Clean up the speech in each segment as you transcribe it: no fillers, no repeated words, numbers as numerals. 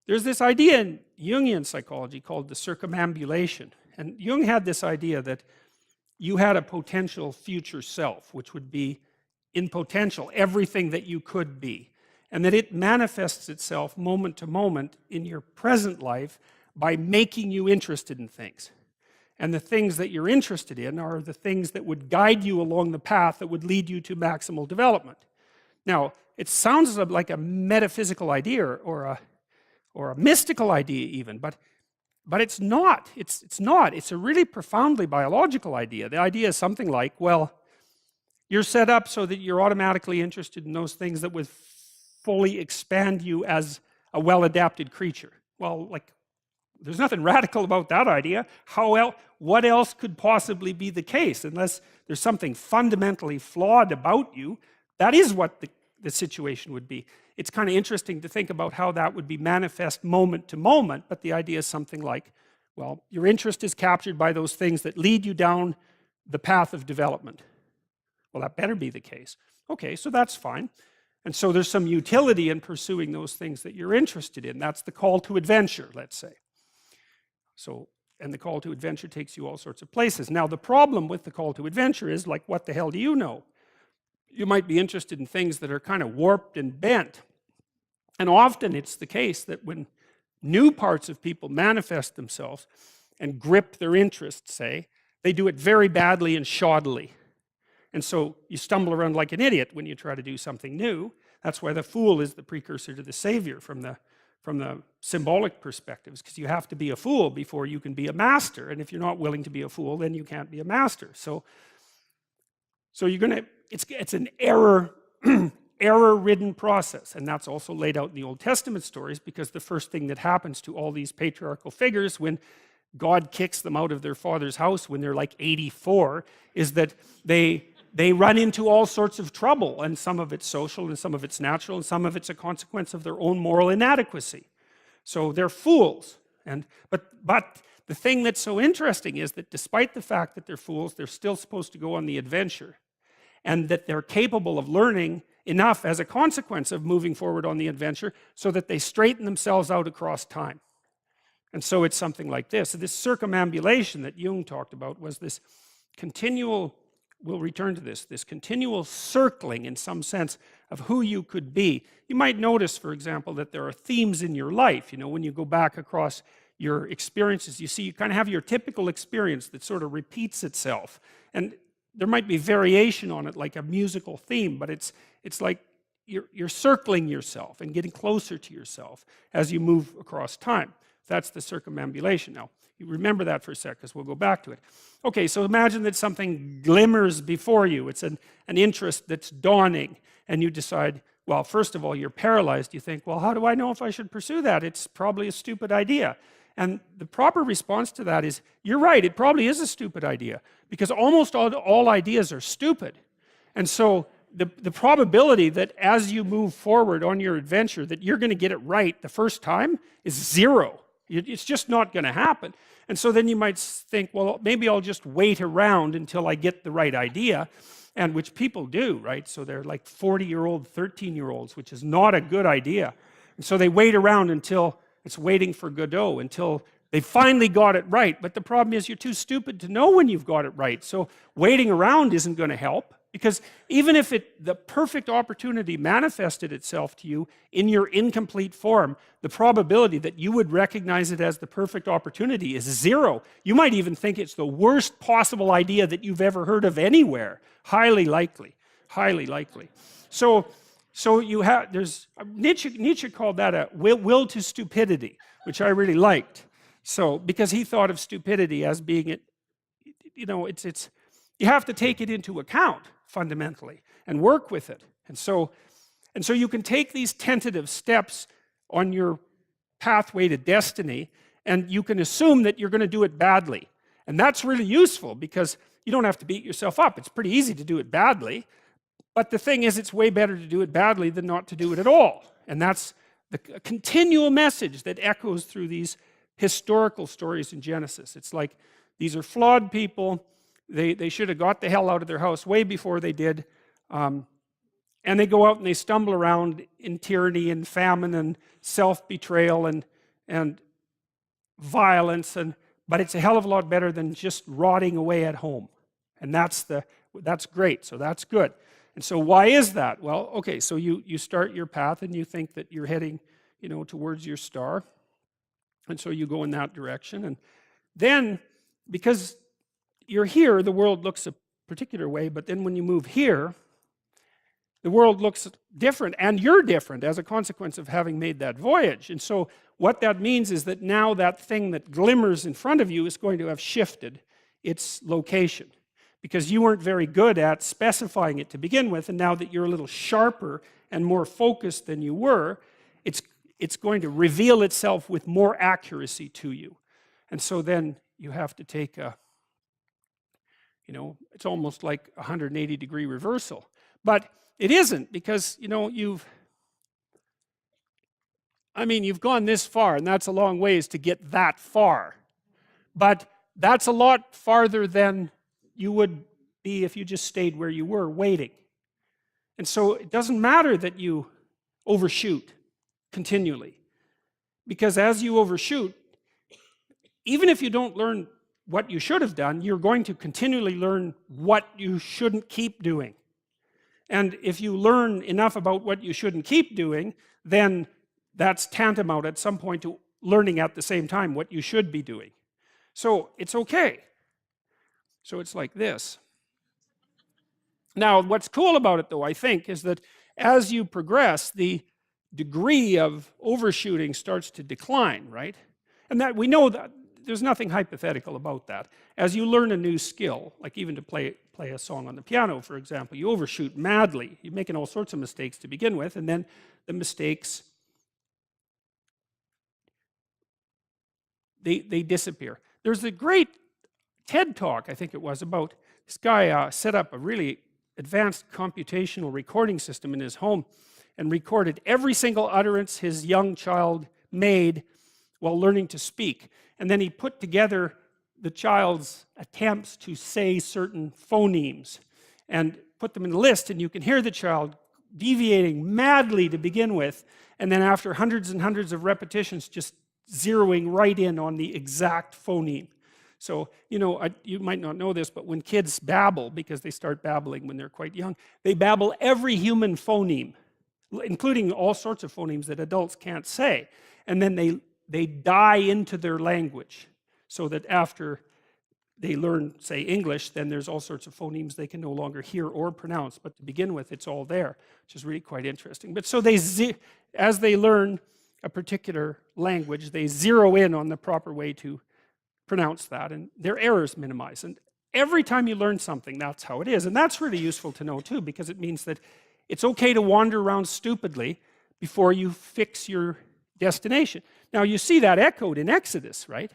there's this idea in Jungian psychology called the circumambulation. And Jung had this idea that you had a potential future self, which would be in potential everything that you could be. And that it manifests itself moment to moment in your present life by making you interested in things. And the things that you're interested in are the things that would guide you along the path that would lead you to maximal development. Now, it sounds like a metaphysical idea or a mystical idea even, but it's not. It's not. It's a really profoundly biological idea. The idea is something like, well, you're set up so that you're automatically interested in those things that would fully expand you as a well-adapted creature. Well, like, there's nothing radical about that idea. What else could possibly be the case? Unless there's something fundamentally flawed about you, that is what the situation would be. It's kind of interesting to think about how that would be manifest moment to moment, but the idea is something like, well, your interest is captured by those things that lead you down the path of development. Well, that better be the case. Okay, so that's fine. And so there's some utility in pursuing those things that you're interested in. That's the call to adventure, let's say. So, and the call to adventure takes you all sorts of places. Now, the problem with the call to adventure is, like, what the hell do you know? You might be interested in things that are kind of warped and bent. And often it's the case that when new parts of people manifest themselves and grip their interests, say, they do it very badly and shoddily. And so you stumble around like an idiot when you try to do something new. That's why the fool is the precursor to the savior from the symbolic perspectives, because you have to be a fool before you can be a master. And if you're not willing to be a fool, then you can't be a master. So you're going to, it's an error-ridden process. And that's also laid out in the Old Testament stories, because the first thing that happens to all these patriarchal figures when God kicks them out of their father's house when they're like 84 is that they run into all sorts of trouble, and some of it's social and some of it's natural and some of it's a consequence of their own moral inadequacy. So they're fools. But the thing that's so interesting is that despite the fact that they're fools, they're still supposed to go on the adventure, and that they're capable of learning enough as a consequence of moving forward on the adventure so that they straighten themselves out across time. And so it's something like this. So this circumambulation that Jung talked about was this continual, we'll return to this continual circling in some sense of who you could be. You might notice, for example, that there are themes in your life. You know, when you go back across your experiences, you see you kind of have your typical experience that sort of repeats itself. And there might be variation on it, like a musical theme, but it's like you're circling yourself and getting closer to yourself as you move across time. That's the circumambulation. Now, you remember that for a sec, because we'll go back to it. Okay, so imagine that something glimmers before you. It's an interest that's dawning, and you decide, well, first of all, you're paralyzed. You think, well, how do I know if I should pursue that? It's probably a stupid idea. And the proper response to that is, you're right, it probably is a stupid idea, because almost all ideas are stupid. And so the probability that as you move forward on your adventure that you're going to get it right the first time is zero. It's just not going to happen. And so then you might think, well, maybe I'll just wait around until I get the right idea, and which people do, right? So they're like 40-year-old, 13-year-olds, which is not a good idea. And so they wait around until it's waiting for Godot, until they finally got it right. But the problem is you're too stupid to know when you've got it right. So waiting around isn't going to help. Because even if the perfect opportunity manifested itself to you in your incomplete form, the probability that you would recognize it as the perfect opportunity is zero. You might even think it's the worst possible idea that you've ever heard of anywhere. Highly likely. Highly likely. So you have, Nietzsche called that a will to stupidity, which I really liked. So, because he thought of stupidity as being you have to take it into account fundamentally and work with it. And so you can take these tentative steps on your pathway to destiny, and you can assume that you're going to do it badly. And that's really useful, because you don't have to beat yourself up. It's pretty easy to do it badly. But the thing is, it's way better to do it badly than not to do it at all. And that's the continual message that echoes through these historical stories in Genesis. It's like, these are flawed people. They should have got the hell out of their house way before they did. And they go out and they stumble around in tyranny and famine and self-betrayal, and and violence, but it's a hell of a lot better than just rotting away at home. And that's great, so that's good. And so why is that? Well, okay, so you start your path and you think that you're heading, towards your star. And so you go in that direction. And then, because you're here, the world looks a particular way, but then when you move here, the world looks different, and you're different as a consequence of having made that voyage. And so what that means is that now that thing that glimmers in front of you is going to have shifted its location, because you weren't very good at specifying it to begin with, and now that you're a little sharper and more focused than you were, it's going to reveal itself with more accuracy to you. And so then you have to take it's almost like a 180-degree reversal. But it isn't, because, you've gone this far, and that's a long ways to get that far. But that's a lot farther than you would be if you just stayed where you were, waiting. And so it doesn't matter that you overshoot continually, because as you overshoot, even if you don't learn what you should have done, you're going to continually learn what you shouldn't keep doing. And if you learn enough about what you shouldn't keep doing, then that's tantamount at some point to learning at the same time what you should be doing. So it's okay. So it's like this. Now, what's cool about it, though, I think, is that as you progress, the degree of overshooting starts to decline, right? And that we know that there's nothing hypothetical about that. As you learn a new skill, like even to play a song on the piano, for example, you overshoot madly. You're making all sorts of mistakes to begin with, and then the mistakes, they disappear. There's a great TED talk, I think it was, about this guy set up a really advanced computational recording system in his home and recorded every single utterance his young child made while learning to speak. And then he put together the child's attempts to say certain phonemes and put them in the list, and you can hear the child deviating madly to begin with, and then after hundreds and hundreds of repetitions just zeroing right in on the exact phoneme. So, you might not know this, but when kids babble, because they start babbling when they're quite young, they babble every human phoneme, including all sorts of phonemes that adults can't say. And then they die into their language, so that after they learn, say, English, then there's all sorts of phonemes they can no longer hear or pronounce. But to begin with, it's all there, which is really quite interesting. But so as they learn a particular language, they zero in on the proper way to pronounce that, and their errors minimize. And every time you learn something, that's how it is. And that's really useful to know, too, because it means that it's okay to wander around stupidly before you fix your destination. Now, you see that echoed in Exodus, right?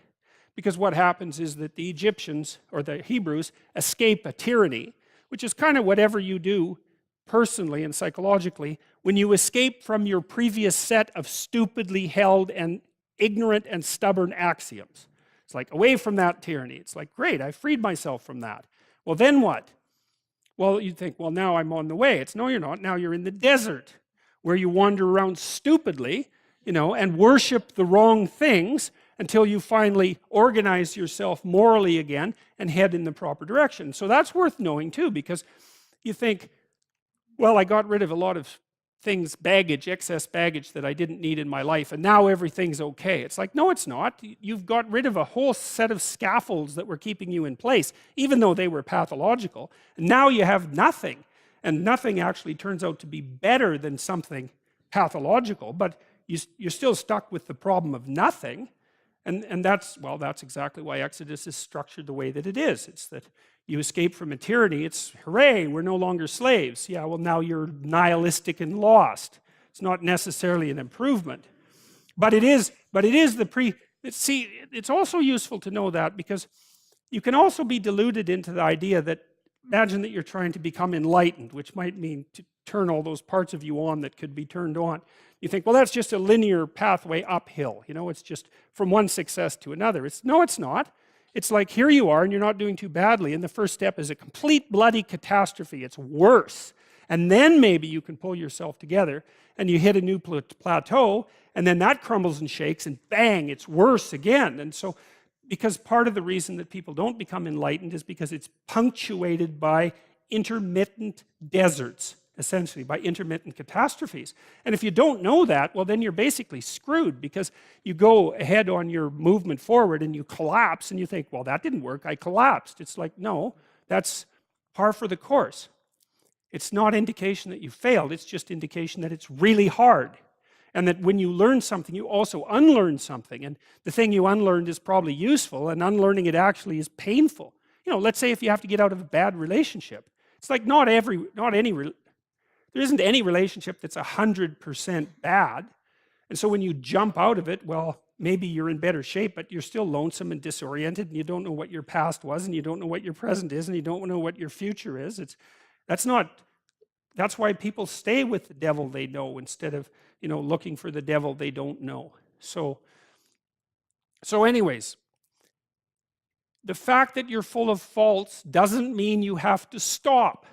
Because what happens is that the Egyptians, or the Hebrews, escape a tyranny, which is kind of whatever you do personally and psychologically when you escape from your previous set of stupidly held and ignorant and stubborn axioms. It's like, away from that tyranny. It's like, great, I freed myself from that. Well, then what? Well, you'd think, well, now I'm on the way. No, you're not. Now you're in the desert, where you wander around stupidly, and worship the wrong things until you finally organize yourself morally again and head in the proper direction. So that's worth knowing, too, because you think, well, I got rid of a lot of things, excess baggage that I didn't need in my life, and now everything's okay. It's like, no, it's not. You've got rid of a whole set of scaffolds that were keeping you in place, even though they were pathological. And now you have nothing, and nothing actually turns out to be better than something pathological, but you're still stuck with the problem of nothing. And that's exactly why Exodus is structured the way that it is. It's that you escape from a tyranny. It's, hooray, we're no longer slaves. Yeah, well, now you're nihilistic and lost. It's not necessarily an improvement. But it is it's also useful to know that, because you can also be deluded into the idea that, imagine that you're trying to become enlightened, which might mean to turn all those parts of you on that could be turned on. You think, well, that's just a linear pathway uphill. It's just from one success to another. No, it's not. It's like, here you are, and you're not doing too badly, and the first step is a complete bloody catastrophe. It's worse. And then maybe you can pull yourself together, and you hit a new plateau, and then that crumbles and shakes, and bang, it's worse again. And so, because part of the reason that people don't become enlightened is because it's punctuated by intermittent deserts, essentially, by intermittent catastrophes. And if you don't know that, well, then you're basically screwed, because you go ahead on your movement forward and you collapse and you think, well, that didn't work, I collapsed. It's like, no, that's par for the course. It's not indication that you failed, it's just indication that it's really hard. And that when you learn something, you also unlearn something. And the thing you unlearned is probably useful, and unlearning it actually is painful. You know, let's say if you have to get out of a bad relationship. It's like there isn't any relationship that's 100% bad. And so when you jump out of it, well, maybe you're in better shape, but you're still lonesome and disoriented, and you don't know what your past was, and you don't know what your present is, and you don't know what your future is. That's why people stay with the devil they know instead of, you know, looking for the devil they don't know. So anyways, the fact that you're full of faults doesn't mean you have to stop.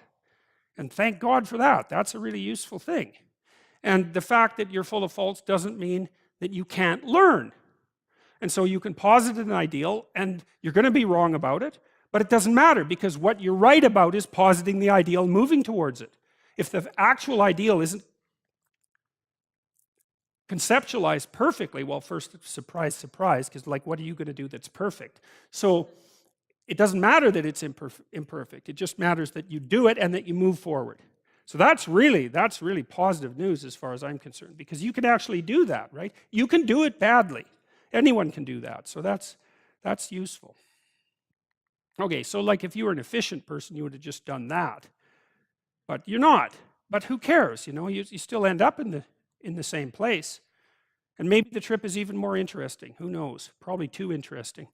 And thank God for that. That's a really useful thing. And the fact that you're full of faults doesn't mean that you can't learn. And so you can posit an ideal, and you're going to be wrong about it, but it doesn't matter, because what you're right about is positing the ideal and moving towards it. If the actual ideal isn't conceptualized perfectly, well, first, surprise, surprise, because like, what are you going to do that's perfect? So it doesn't matter that it's imperfect. It just matters that you do it and that you move forward. So that's really positive news as far as I'm concerned, because you can actually do that, right? You can do it badly. Anyone can do that. So that's useful. Okay, so like if you were an efficient person, you would have just done that. But you're not. But who cares? You know, you still end up in the same place. And maybe the trip is even more interesting. Who knows? Probably too interesting.